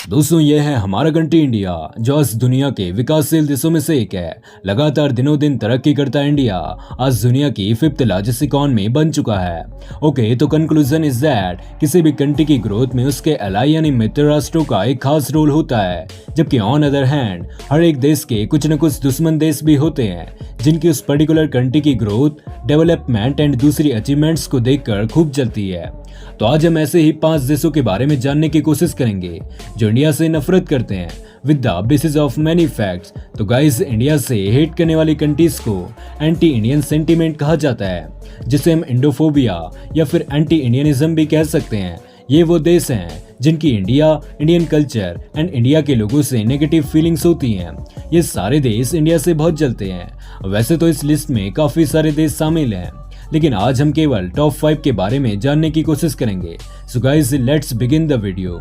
दोस्तों ये है हमारा कंट्री इंडिया, जो आज दुनिया के विकासशील देशों में से एक है। लगातार दिनों दिन तरक्की करता है इंडिया, आज दुनिया की 5th लार्जेस्ट इकॉनमी बन चुका है। ओके, तो कंक्लूजन इज दैट किसी भी कंट्री की ग्रोथ में उसके एलाई यानी मित्र राष्ट्रों का एक खास रोल होता है, जबकि ऑन अदर हैंड हर एक देश के कुछ न कुछ दुश्मन देश भी होते हैं, जिनकी उस पर्टिकुलर कंट्री की ग्रोथ, डेवलपमेंट एंड दूसरी अचीवमेंट्स को देखकर खूब चलती है। तो आज हम ऐसे ही 5 देशों के बारे में जानने की कोशिश करेंगे जो इंडिया से नफरत करते हैं with the basis of many facts. तो गाइस, इंडिया से हेट करने वाली कंट्रीज को एंटी इंडियन सेंटीमेंट कहा जाता है, जिसे हम इंडोफोबिया या फिर एंटी इंडियनिज्म भी कह सकते हैं। ये वो देश हैं जिनकी India, Indian culture and India के लोगों से नेगेटिव फीलिंग्स होती हैं। ये सारे देश इंडिया से बहुत जलते हैं। वैसे तो इस लिस्ट में काफी सारे देश शामिल हैं, लेकिन आज हम केवल टॉप 5 के बारे में जानने की कोशिश करेंगे। So guys, let's begin the video.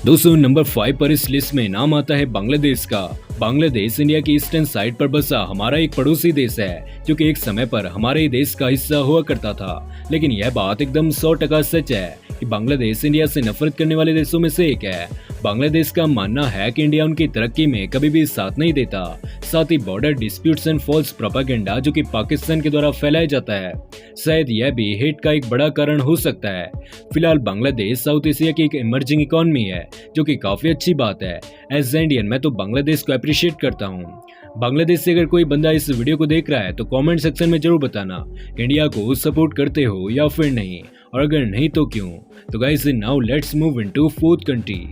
दोस्तों, नंबर 5 पर इस लिस्ट में नाम आता है बांग्लादेश का। बांग्लादेश इंडिया की ईस्टर्न साइड पर बसा हमारा एक पड़ोसी देश है, जो कि एक समय पर हमारे ही देश का हिस्सा हुआ करता था। लेकिन यह बात एकदम 100% सच है कि बांग्लादेश इंडिया से नफरत करने वाले देशों में से एक है। बांग्लादेश का मानना है कि इंडिया उनकी तरक्की में कभी भी साथ नहीं देता। साथ ही border disputes and false propaganda जो कि पाकिस्तान के द्वारा फैलाया जाता है, शायद यह भी हेट का एक बड़ा कारण हो सकता है। फिलहाल बांग्लादेश साउथ एशिया की एक इमर्जिंग इकॉनमी है, जो कि काफी अच्छी बात है। एज इंडियन मैं तो बांग्लादेश को अप्रिशिएट करता हूँ। बांग्लादेश से अगर कोई बंदा इस वीडियो को देख रहा है तो कमेंट सेक्शन में जरूर बताना इंडिया को सपोर्ट करते हो या फिर नहीं, और अगर नहीं तो क्यों। तो guys, now let's move into 4th country.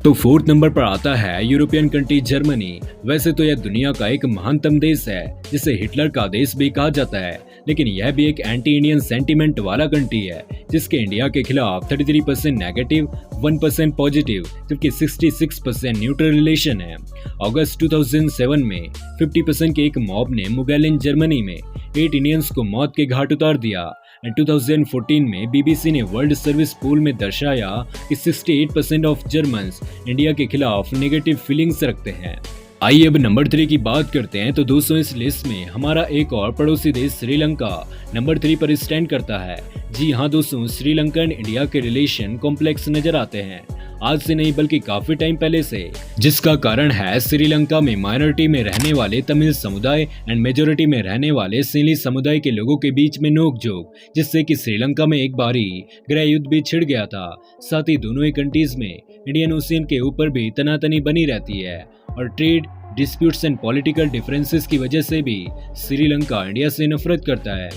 तो 4th नंबर पर आता है यूरोपियन कंट्री जर्मनी। वैसे तो यह दुनिया का एक महानतम देश है, जिसे हिटलर का देश भी कहा जाता है, लेकिन यह भी एक एंटी इंडियन सेंटीमेंट वाला कंट्री है, जिसके इंडिया के खिलाफ 33% नेगेटिव, 1% पॉजिटिव, जबकि 66% न्यूट्रल रिलेशन है। अगस्त 2007 में 50% के एक मॉब ने मुगैलिन जर्मनी में 8 इंडियंस को मौत के घाट उतार दिया। 2014 में बीबीसी ने वर्ल्ड सर्विस पोल में दर्शाया कि 68% ऑफ जर्मन्स इंडिया के खिलाफ नेगेटिव फीलिंग्स रखते हैं। आइए अब नंबर 3 की बात करते हैं। तो दोस्तों, इस लिस्ट में हमारा एक और पड़ोसी देश श्रीलंका नंबर 3 पर स्टैंड करता है। जी हाँ दोस्तों, श्रीलंका एंड इंडिया के रिलेशन कॉम्प्लेक्स नजर आते हैं, आज से नहीं बल्कि काफी टाइम पहले से, जिसका कारण है श्रीलंका में माइनॉरिटी में रहने वाले तमिल समुदाय एंड मेजोरिटी में रहने वाले सिंहली समुदाय के लोगों के बीच में नोकझोंक, जिससे कि श्रीलंका में एक बारी गृह युद्ध भी छिड़ गया था। साथ ही दोनों ही कंट्रीज में इंडियन ओशियन के ऊपर भी तनातनी बनी रहती है, और trade disputes and political differences की वजह से भी श्रीलंका इंडिया से नफरत करता है।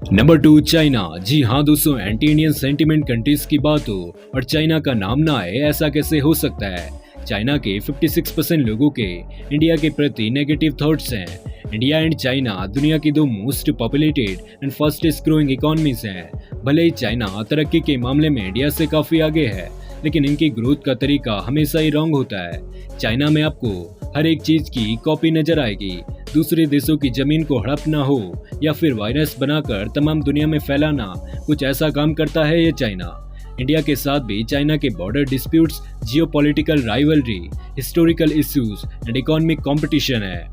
Number 2, China. जी हाँ दोस्तों, एंटी इंडियन सेंटीमेंट कंट्रीज की बात हो और चाइना का नाम ना आए, ऐसा कैसे हो सकता है। चाइना के 56% लोगों के इंडिया के प्रति नेगेटिव थॉट्स हैं। इंडिया एंड चाइना दुनिया की 2 most populated and fastest growing economies हैं। भले ही चाइना तरक्की के मामले में इंडिया से काफी आगे है, लेकिन इनकी ग्रोथ का तरीका हमेशा ही रॉन्ग होता है। चाइना में आपको हर एक चीज की कॉपी नजर आएगी। दूसरे देशों की जमीन को हड़पना हो या फिर वायरस बनाकर तमाम दुनिया में फैलाना, कुछ ऐसा काम करता है ये चाइना। इंडिया के साथ भी चाइना के border disputes, geopolitical rivalry, historical issues and economic competition है।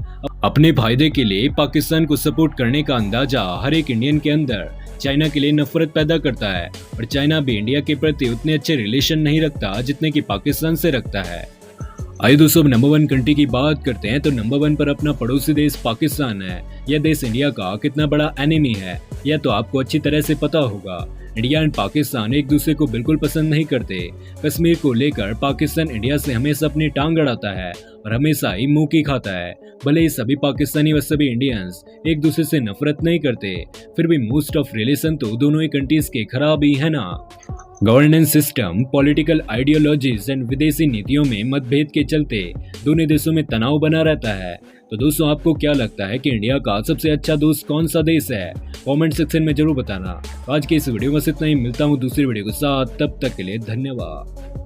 अपने फायदे के लिए पाकिस्तान को सपोर्ट करने का अंदाजा हर एक इंडियन के अंदर चाइना के लिए नफरत पैदा करता है, और चाइना भी इंडिया के प्रति उतने अच्छे रिलेशन नहीं रखता जितने कि पाकिस्तान से रखता है। आइए दोस्तों, नंबर 1 कंट्री की बात करते हैं। तो नंबर 1 पर अपना पड़ोसी देश पाकिस्तान है। यह देश इंडिया का कितना बड़ा एनिमी है, यह तो आपको अच्छी तरह से पता होगा। इंडिया एंड पाकिस्तान एक दूसरे को बिल्कुल पसंद नहीं करते। कश्मीर को लेकर पाकिस्तान इंडिया से हमेशा अपनी टांग अड़ाता है और हमेशा ही मुंह की खाता है। भले ही सभी पाकिस्तानी व सभी इंडियंस एक दूसरे से नफरत नहीं करते, फिर भी मोस्ट ऑफ रिलेशन तो दोनों ही कंट्रीज के खराब ही है ना। Governance system, political ideologies and विदेशी नीतियों में मतभेद के चलते दोनों देशों में तनाव बना रहता है। तो दोस्तों, आपको क्या लगता है कि इंडिया का सबसे अच्छा दोस्त कौन सा देश है? कमेंट सेक्शन में जरूर बताना। आज के इस वीडियो में इतना ही, मिलता हूँ दूसरी वीडियो के साथ, तब तक के लिए धन्यवाद।